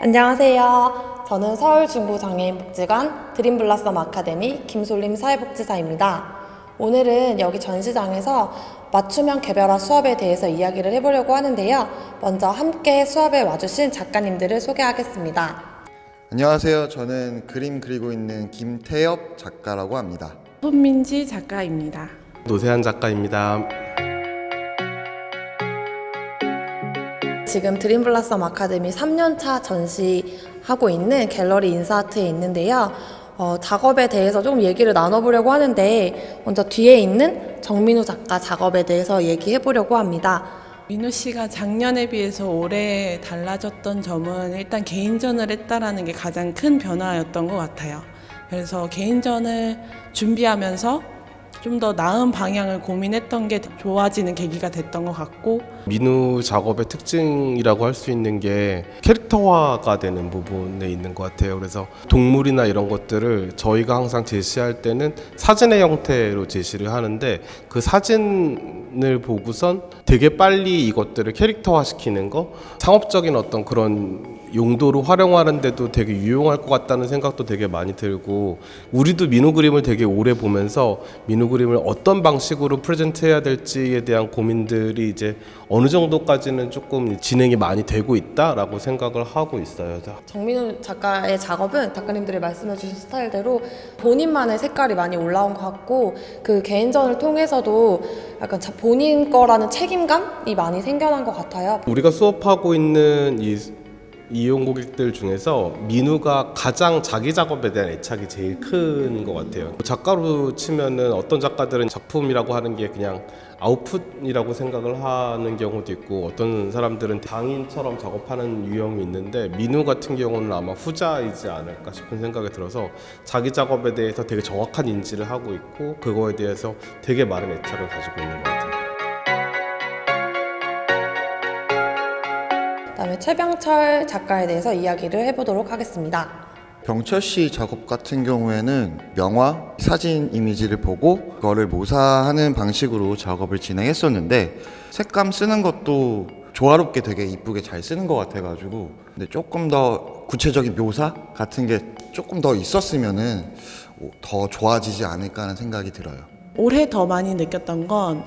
안녕하세요. 저는 서울중부장애인복지관 드림블라썸 아카데미 김솔림 사회복지사입니다. 오늘은 여기 전시장에서 맞춤형 개별화 수업에 대해서 이야기를 해보려고 하는데요. 먼저 함께 수업에 와주신 작가님들을 소개하겠습니다. 안녕하세요. 저는 그림 그리고 있는 김태엽 작가라고 합니다. 손민지 작가입니다. 노세한 작가입니다. 지금 드림블라썸 아카데미 3년차 전시하고 있는 갤러리 인사아트에 있는데요. 작업에 대해서 조금 얘기를 나눠보려고 하는데 먼저 뒤에 있는 정민우 작가 작업에 대해서 얘기해보려고 합니다. 민우 씨가 작년에 비해서 올해 달라졌던 점은 일단 개인전을 했다라는 게 가장 큰 변화였던 것 같아요. 그래서 개인전을 준비하면서 좀 더 나은 방향을 고민했던 게 좋아지는 계기가 됐던 것 같고, 민우 작업의 특징이라고 할 수 있는 게 캐릭터화가 되는 부분에 있는 것 같아요. 그래서 동물이나 이런 것들을 저희가 항상 제시할 때는 사진의 형태로 제시를 하는데, 그 사진을 보고선 되게 빨리 이것들을 캐릭터화 시키는 거, 상업적인 어떤 그런 용도로 활용하는데도 되게 유용할 것 같다는 생각도 되게 많이 들고, 우리도 민우 그림을 되게 오래 보면서 민우 그림을 어떤 방식으로 프레젠트해야 될지에 대한 고민들이 이제 어느 정도까지는 조금 진행이 많이 되고 있다라고 생각을 하고 있어요. 정민우 작가의 작업은 작가님들이 말씀해주신 스타일대로 본인만의 색깔이 많이 올라온 것 같고, 그 개인전을 통해서도 약간 본인 거라는 책임감이 많이 생겨난 것 같아요. 우리가 수업하고 있는 이용 고객들 중에서 민우가 가장 자기 작업에 대한 애착이 제일 큰 것 같아요. 작가로 치면은 어떤 작가들은 작품이라고 하는 게 그냥 아웃풋이라고 생각을 하는 경우도 있고, 어떤 사람들은 당인처럼 작업하는 유형이 있는데, 민우 같은 경우는 아마 후자이지 않을까 싶은 생각이 들어서 자기 작업에 대해서 되게 정확한 인지를 하고 있고, 그거에 대해서 되게 많은 애착을 가지고 있는 것 같아요. 그다음에 최병철 작가에 대해서 이야기를 해보도록 하겠습니다. 병철 씨 작업 같은 경우에는 명화, 사진 이미지를 보고 그거를 모사하는 방식으로 작업을 진행했었는데, 색감 쓰는 것도 조화롭게 되게 이쁘게 잘 쓰는 것 같아가지고, 근데 조금 더 구체적인 묘사 같은 게 조금 더 있었으면은 더 좋아지지 않을까 하는 생각이 들어요. 올해 더 많이 느꼈던 건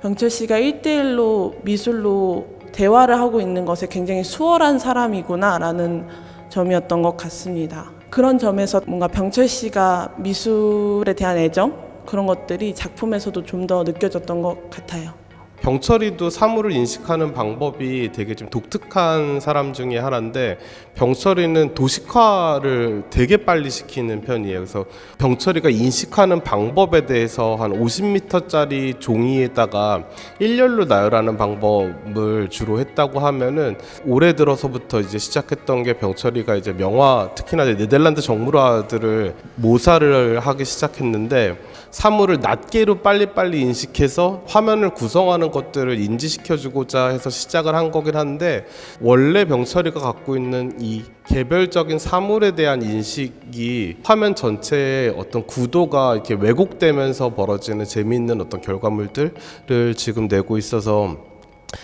병철 씨가 1대1로 미술로 대화를 하고 있는 것에 굉장히 수월한 사람이구나 라는 점이었던 것 같습니다. 그런 점에서 뭔가 병철 씨가 미술에 대한 애정, 그런 것들이 작품에서도 좀 더 느껴졌던 것 같아요. 병철이도 사물을 인식하는 방법이 되게 좀 독특한 사람 중에 하나인데, 병철이는 도식화를 되게 빨리 시키는 편이에요. 그래서 병철이가 인식하는 방법에 대해서 한 50m짜리 종이에다가 일렬로 나열하는 방법을 주로 했다고 하면은, 올해 들어서부터 이제 시작했던 게 병철이가 이제 명화, 특히나 네덜란드 정물화들을 모사를 하기 시작했는데, 사물을 낱개로 빨리빨리 인식해서 화면을 구성하는 것들을 인지시켜주고자 해서 시작을 한 거긴 한데, 원래 병철이가 갖고 있는 이 개별적인 사물에 대한 인식이 화면 전체의 어떤 구도가 이렇게 왜곡되면서 벌어지는 재미있는 어떤 결과물들을 지금 내고 있어서,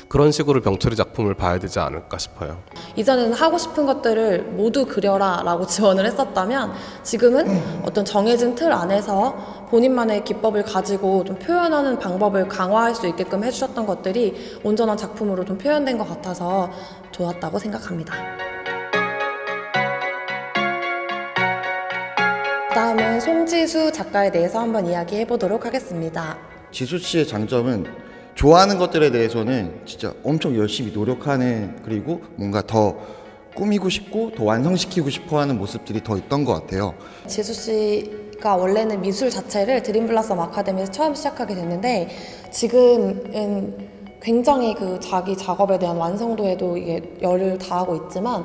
그런 식으로 병철이 작품을 봐야 되지 않을까 싶어요. 이전에는 하고 싶은 것들을 모두 그려라 라고 지원을 했었다면, 지금은 어떤 정해진 틀 안에서 본인만의 기법을 가지고 좀 표현하는 방법을 강화할 수 있게끔 해주셨던 것들이 온전한 작품으로 좀 표현된 것 같아서 좋았다고 생각합니다. 다음은 송지수 작가에 대해서 한번 이야기해 보도록 하겠습니다. 지수 씨의 장점은 좋아하는 것들에 대해서는 진짜 엄청 열심히 노력하는, 그리고 뭔가 더 꾸미고 싶고 더 완성시키고 싶어 하는 모습들이 더 있던 것 같아요. 지수 씨가 원래는 미술 자체를 드림블라썸 아카데미에서 처음 시작하게 됐는데, 지금은 굉장히 그 자기 작업에 대한 완성도에도 이게 열을 다하고 있지만,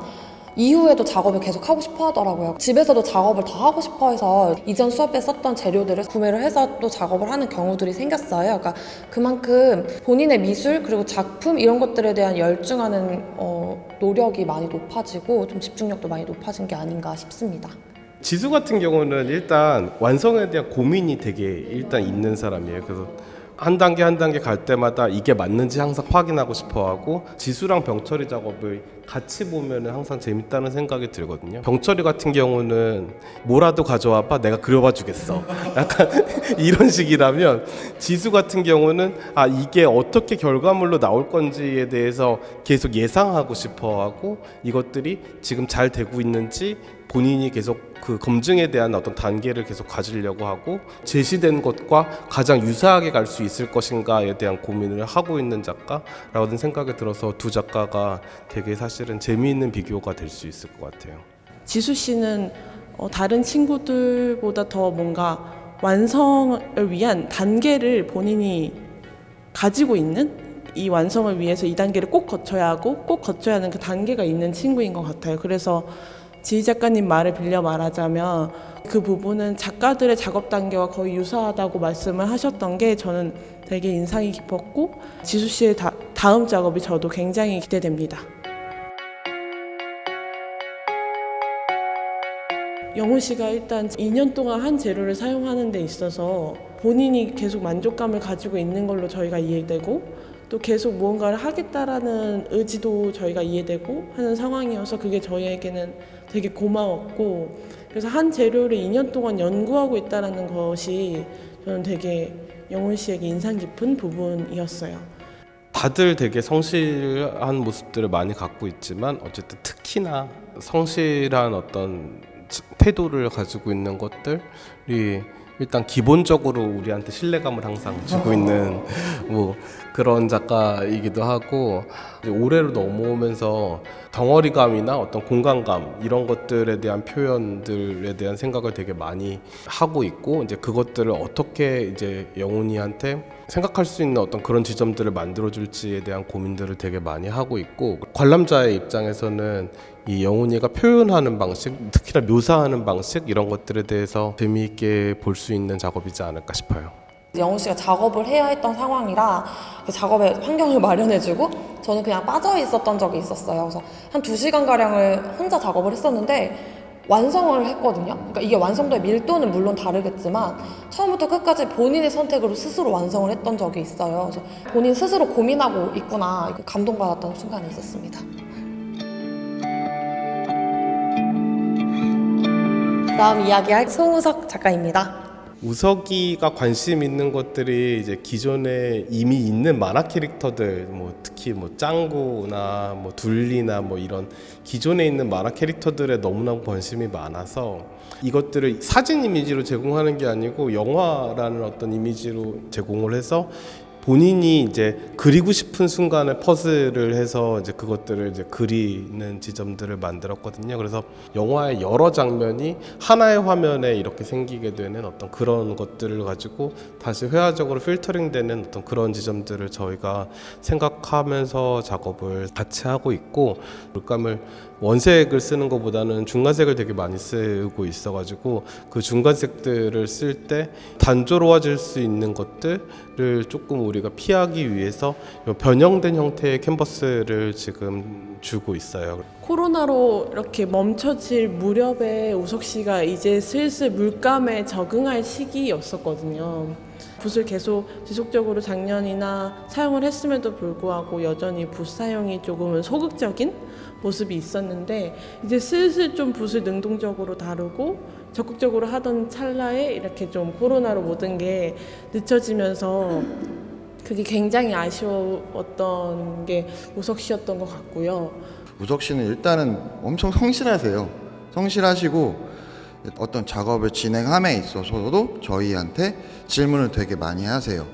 이후에도 작업을 계속 하고 싶어 하더라고요. 집에서도 작업을 더 하고 싶어 해서 이전 수업에 썼던 재료들을 구매를 해서 또 작업을 하는 경우들이 생겼어요. 그러니까 그만큼 본인의 미술 그리고 작품 이런 것들에 대한 열중하는 노력이 많이 높아지고 좀 집중력도 많이 높아진 게 아닌가 싶습니다. 지수 같은 경우는 일단 완성에 대한 고민이 되게 일단 있는 사람이에요. 그래서 한 단계 한 단계 갈 때마다 이게 맞는지 항상 확인하고 싶어하고 지수랑 병철이 작업을 같이 보면은 항상 재밌다는 생각이 들거든요. 병철이 같은 경우는 뭐라도 가져와봐 내가 그려봐 주겠어 약간 이런 식이라면 지수 같은 경우는 아 이게 어떻게 결과물로 나올 건지에 대해서 계속 예상하고 싶어하고 이것들이 지금 잘 되고 있는지 본인이 계속 그 검증에 대한 어떤 단계를 계속 가지려고 하고 제시된 것과 가장 유사하게 갈 수 있을 것인가에 대한 고민을 하고 있는 작가라는 생각이 들어서 두 작가가 되게 사실은 재미있는 비교가 될 수 있을 것 같아요. 지수 씨는 다른 친구들보다 더 뭔가 완성을 위한 단계를 본인이 가지고 있는 이 완성을 위해서 이 단계를 꼭 거쳐야 하고 꼭 거쳐야 하는 그 단계가 있는 친구인 것 같아요. 그래서 지희 작가님 말을 빌려 말하자면 그 부분은 작가들의 작업 단계와 거의 유사하다고 말씀을 하셨던 게 저는 되게 인상이 깊었고 지수 씨의 다음 작업이 저도 굉장히 기대됩니다. 영훈 씨가 일단 2년 동안 한 재료를 사용하는 데 있어서 본인이 계속 만족감을 가지고 있는 걸로 저희가 이해되고 또 계속 무언가를 하겠다라는 의지도 저희가 이해되고 하는 상황이어서 그게 저희에게는 되게 고마웠고 그래서 한 재료를 2년 동안 연구하고 있다는 것이 저는 되게 영훈 씨에게 인상 깊은 부분이었어요. 다들 되게 성실한 모습들을 많이 갖고 있지만 어쨌든 특히나 성실한 어떤 태도를 가지고 있는 것들이 일단 기본적으로 우리한테 신뢰감을 항상 주고 있는 뭐 그런 작가이기도 하고 올해로 넘어오면서 덩어리감이나 어떤 공간감 이런 것들에 대한 표현들에 대한 생각을 되게 많이 하고 있고 이제 그것들을 어떻게 이제 영훈이한테 생각할 수 있는 어떤 그런 지점들을 만들어줄지에 대한 고민들을 되게 많이 하고 있고 관람자의 입장에서는 이 영훈이가 표현하는 방식, 특히나 묘사하는 방식 이런 것들에 대해서 재미있게 볼 수 있는 작업이지 않을까 싶어요. 영훈 씨가 작업을 해야 했던 상황이라 그 작업의 환경을 마련해주고 저는 그냥 빠져 있었던 적이 있었어요. 그래서 한 2시간가량을 혼자 작업을 했었는데 완성을 했거든요. 그러니까 이게 완성도의 밀도는 물론 다르겠지만 처음부터 끝까지 본인의 선택으로 스스로 완성을 했던 적이 있어요. 그래서 본인 스스로 고민하고 있구나 감동받았던 순간이 있었습니다. 다음 이야기할 송우석 작가입니다. 우석이가 관심 있는 것들이 이제 기존에 이미 있는 만화 캐릭터들, 뭐 특히 뭐 짱구나 뭐 둘리나 뭐 이런 기존에 있는 만화 캐릭터들에 너무나 관심이 많아서 이것들을 사진 이미지로 제공하는 게 아니고 영화라는 어떤 이미지로 제공을 해서 본인이 이제 그리고 싶은 순간에 퍼즐을 해서 이제 그것들을 이제 그리는 지점들을 만들었거든요. 그래서 영화의 여러 장면이 하나의 화면에 이렇게 생기게 되는 어떤 그런 것들을 가지고 다시 회화적으로 필터링되는 어떤 그런 지점들을 저희가 생각하면서 작업을 같이 하고 있고 물감을 원색을 쓰는 것보다는 중간색을 되게 많이 쓰고 있어가지고 그 중간색들을 쓸 때 단조로워질 수 있는 것들을 조금 우리가 피하기 위해서 변형된 형태의 캔버스를 지금 주고 있어요. 코로나로 이렇게 멈춰질 무렵에 우석 씨가 이제 슬슬 물감에 적응할 시기였었거든요. 붓을 계속 지속적으로 작년이나 사용을 했음에도 불구하고 여전히 붓 사용이 조금은 소극적인 모습이 있었는데 이제 슬슬 좀 붓을 능동적으로 다루고 적극적으로 하던 찰나에 이렇게 좀 코로나로 모든 게 늦춰지면서 그게 굉장히 아쉬웠던 게 우석 씨였던 것 같고요. 우석 씨는 일단은 엄청 성실하세요. 성실하시고 어떤 작업을 진행함에 있어서도 저희한테 질문을 되게 많이 하세요.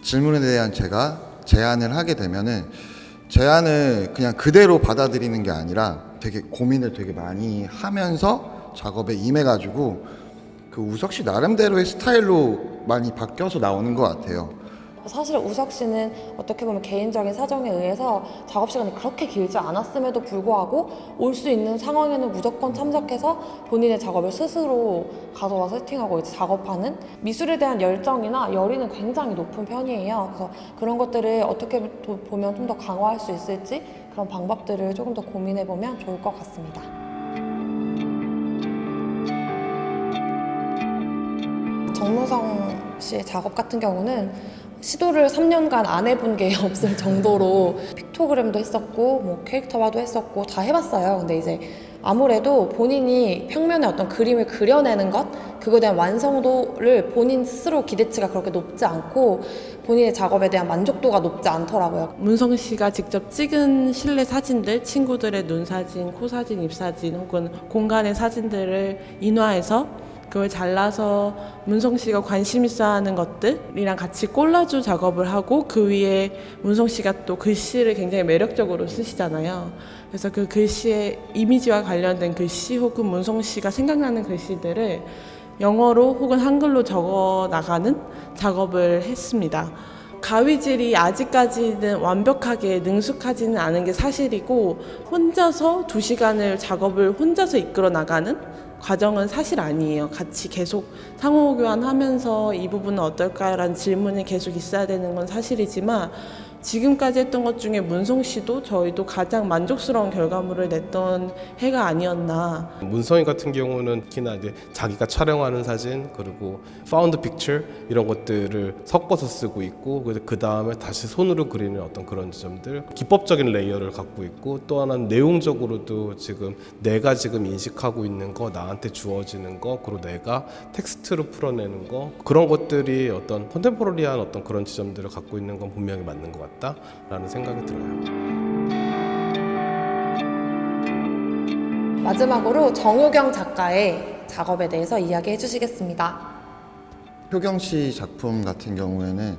질문에 대한 제가 제안을 하게 되면은 제안을 그냥 그대로 받아들이는 게 아니라 되게 고민을 되게 많이 하면서 작업에 임해가지고 그 우석 씨 나름대로의 스타일로 많이 바뀌어서 나오는 것 같아요. 사실 우석 씨는 어떻게 보면 개인적인 사정에 의해서 작업 시간이 그렇게 길지 않았음에도 불구하고 올 수 있는 상황에는 무조건 참석해서 본인의 작업을 스스로 가져와 세팅하고 이제 작업하는 미술에 대한 열정이나 열의는 굉장히 높은 편이에요. 그래서 그런 것들을 어떻게 보면 좀 더 강화할 수 있을지 그런 방법들을 조금 더 고민해보면 좋을 것 같습니다. 정무성 씨의 작업 같은 경우는 시도를 3년간 안 해본 게 없을 정도로 픽토그램도 했었고 뭐 캐릭터화도 했었고 다 해봤어요. 근데 이제 아무래도 본인이 평면에 어떤 그림을 그려내는 것, 그거에 대한 완성도를 본인 스스로 기대치가 그렇게 높지 않고 본인의 작업에 대한 만족도가 높지 않더라고요. 문성 씨가 직접 찍은 실내 사진들, 친구들의 눈 사진, 코 사진, 입 사진 혹은 공간의 사진들을 인화해서 그걸 잘라서 문성 씨가 관심 있어 하는 것들이랑 같이 콜라주 작업을 하고 그 위에 문성 씨가 또 글씨를 굉장히 매력적으로 쓰시잖아요. 그래서 그 글씨의 이미지와 관련된 글씨 혹은 문성 씨가 생각나는 글씨들을 영어로 혹은 한글로 적어 나가는 작업을 했습니다. 가위질이 아직까지는 완벽하게 능숙하지는 않은 게 사실이고 혼자서 2시간을 작업을 혼자서 이끌어 나가는 과정은 사실 아니에요. 같이 계속 상호교환하면서 이 부분은 어떨까라는 질문이 계속 있어야 되는 건 사실이지만 지금까지 했던 것 중에 문성 씨도 저희도 가장 만족스러운 결과물을 냈던 해가 아니었나. 문성이 같은 경우는 특히나 이제 자기가 촬영하는 사진 그리고 파운드 픽처 이런 것들을 섞어서 쓰고 있고 그 다음에 다시 손으로 그리는 어떤 그런 지점들 기법적인 레이어를 갖고 있고 또 하나는 내용적으로도 지금 내가 지금 인식하고 있는 거 나한테 주어지는 거 그리고 내가 텍스트로 풀어내는 거 그런 것들이 어떤 컨템포러리한 어떤 그런 지점들을 갖고 있는 건 분명히 맞는 것 같다라는 생각이 들어요. 마지막으로 정효경 작가의 작업에 대해서 이야기해 주시겠습니다. 효경 씨 작품 같은 경우에는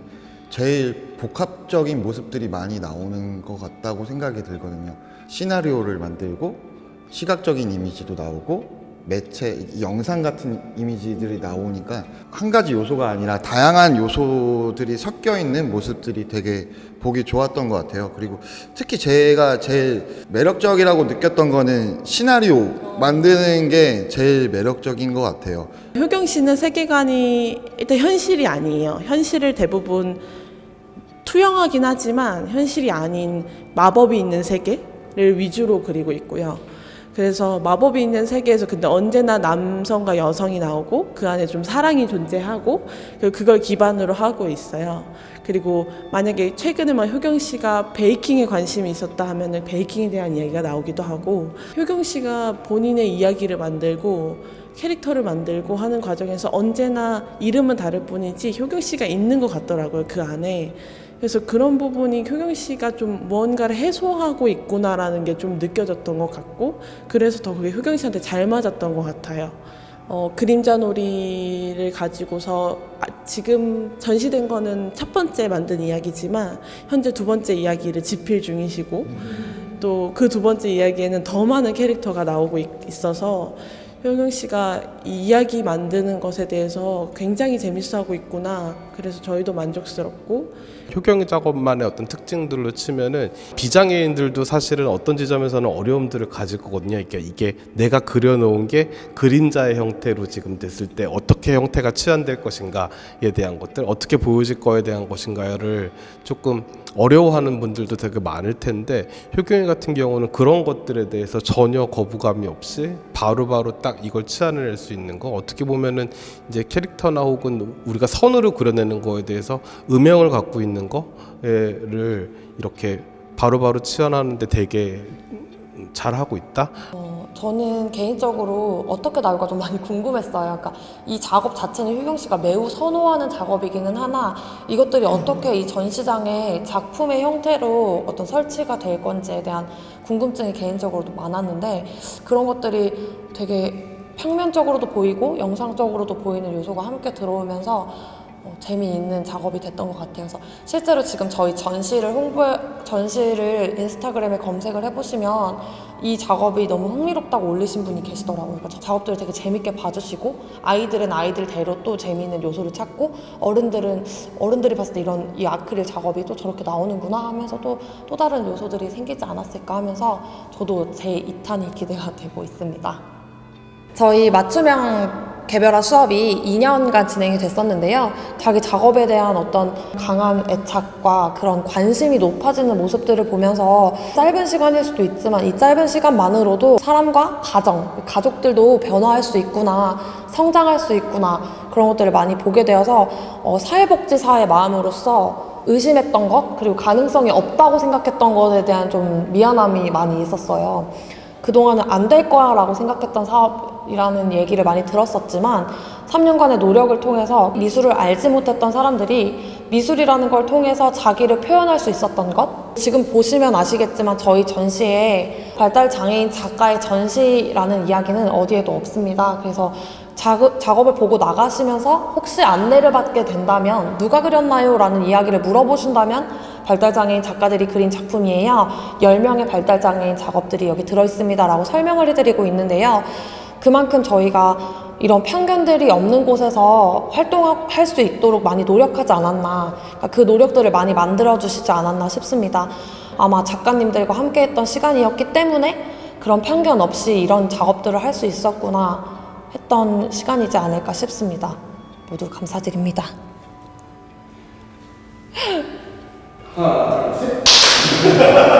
제일 복합적인 모습들이 많이 나오는 것 같다고 생각이 들거든요. 시나리오를 만들고 시각적인 이미지도 나오고 매체, 영상 같은 이미지들이 나오니까 한 가지 요소가 아니라 다양한 요소들이 섞여 있는 모습들이 되게 보기 좋았던 것 같아요. 그리고 특히 제가 제일 매력적이라고 느꼈던 거는 시나리오 만드는 게 제일 매력적인 것 같아요. 효경 씨는 세계관이 일단 현실이 아니에요. 현실을 대부분 투영하긴 하지만 현실이 아닌 마법이 있는 세계를 위주로 그리고 있고요. 그래서 마법이 있는 세계에서 근데 언제나 남성과 여성이 나오고 그 안에 좀 사랑이 존재하고 그걸 기반으로 하고 있어요. 그리고 만약에 최근에 효경 씨가 베이킹에 관심이 있었다 하면은 베이킹에 대한 이야기가 나오기도 하고 효경 씨가 본인의 이야기를 만들고 캐릭터를 만들고 하는 과정에서 언제나 이름은 다를 뿐이지 효경 씨가 있는 것 같더라고요, 그 안에. 그래서 그런 부분이 효경 씨가 좀 무언가를 해소하고 있구나라는 게 좀 느껴졌던 것 같고 그래서 더 그게 효경 씨한테 잘 맞았던 것 같아요. 그림자 놀이를 가지고서 지금 전시된 거는 첫 번째 만든 이야기지만 현재 2번째 이야기를 집필 중이시고 또 그 2번째 이야기에는 더 많은 캐릭터가 나오고 있어서 효경 씨가 이 이야기 만드는 것에 대해서 굉장히 재밌어하고 있구나. 그래서 저희도 만족스럽고 효경 작업만의 어떤 특징들로 치면은 비장애인들도 사실은 어떤 지점에서는 어려움들을 가질 거거든요. 그러니까 이게 내가 그려놓은 게 그림자의 형태로 지금 됐을 때 어떻게 형태가 치환될 것인가에 대한 것들, 어떻게 보여질 거에 대한 것인가를 조금 어려워하는 분들도 되게 많을 텐데 효경이 같은 경우는 그런 것들에 대해서 전혀 거부감이 없이 바로바로 딱 이걸 치환해낼 수 있는 거 어떻게 보면은 이제 캐릭터나 혹은 우리가 선으로 그려내는 거에 대해서 음영을 갖고 있는 거를 이렇게 바로바로 치환하는데 되게 잘하고 있다? 저는 개인적으로 어떻게 나올까 좀 많이 궁금했어요. 그러니까 이 작업 자체는 효경 씨가 매우 선호하는 작업이기는 하나 이것들이 어떻게 이 전시장의 작품의 형태로 어떤 설치가 될 건지에 대한 궁금증이 개인적으로도 많았는데 그런 것들이 되게 평면적으로도 보이고 영상적으로도 보이는 요소가 함께 들어오면서 재미있는 작업이 됐던 것 같아요. 그래서 실제로 지금 저희 전시를 인스타그램에 검색을 해보시면 이 작업이 너무 흥미롭다고 올리신 분이 계시더라고요. 그러니까 작업들을 되게 재밌게 봐주시고 아이들은 아이들대로 또 재미있는 요소를 찾고 어른들이 봤을 때 이 아크릴 작업이 또 저렇게 나오는구나 하면서 또 다른 요소들이 생기지 않았을까 하면서 저도 제 2탄이 기대가 되고 있습니다. 저희 맞춤형 개별화 수업이 2년간 진행이 됐었는데요. 자기 작업에 대한 어떤 강한 애착과 그런 관심이 높아지는 모습들을 보면서 짧은 시간일 수도 있지만 이 짧은 시간만으로도 사람과 가족들도 변화할 수 있구나, 성장할 수 있구나 그런 것들을 많이 보게 되어서 사회복지사의 마음으로서 의심했던 것, 그리고 가능성이 없다고 생각했던 것에 대한 좀 미안함이 많이 있었어요. 그동안은 안 될 거야 라고 생각했던 사업이라는 얘기를 많이 들었었지만 3년간의 노력을 통해서 미술을 알지 못했던 사람들이 미술이라는 걸 통해서 자기를 표현할 수 있었던 것, 지금 보시면 아시겠지만 저희 전시에 발달장애인 작가의 전시라는 이야기는 어디에도 없습니다. 그래서 작업을 보고 나가시면서 혹시 안내를 받게 된다면 누가 그렸나요? 라는 이야기를 물어보신다면 발달장애인 작가들이 그린 작품이에요. 10명의 발달장애인 작업들이 여기 들어있습니다 라고 설명을 해드리고 있는데요. 그만큼 저희가 이런 편견들이 없는 곳에서 활동할 수 있도록 많이 노력하지 않았나, 그러니까 그 노력들을 많이 만들어주시지 않았나 싶습니다. 아마 작가님들과 함께했던 시간이었기 때문에 그런 편견 없이 이런 작업들을 할 수 있었구나 했던 시간이지 않을까 싶습니다. 모두 감사드립니다. 하나, 둘, 셋.